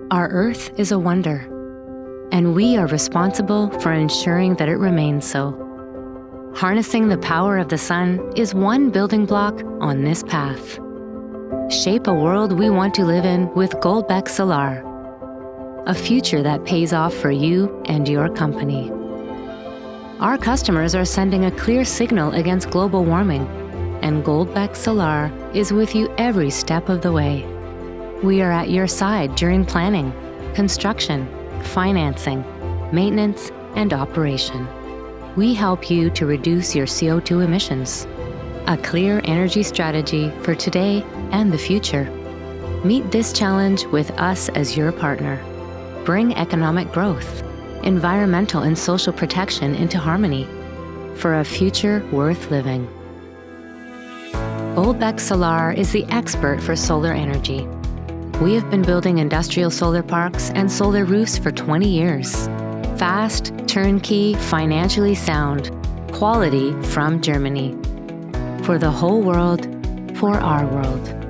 Our Earth is a wonder, and we are responsible for ensuring that it remains so. Harnessing the power of the sun is one building block on this path. Shape a world we want to live in with GOLDBECK Solar, a future that pays off for you and your company. Our customers are sending a clear signal against global warming, and GOLDBECK Solar is with you every step of the way. We are at your side during planning, construction, financing, maintenance, and operation. We help you to reduce your CO2 emissions. A clear energy strategy for today and the future. Meet this challenge with us as your partner. Bring economic growth, environmental and social protection into harmony for a future worth living. GOLDBECK Solar is the expert for solar energy. We have been building industrial solar parks and solar roofs for 20 years. Fast, turnkey, financially sound, quality from Germany. For the whole world, for our world.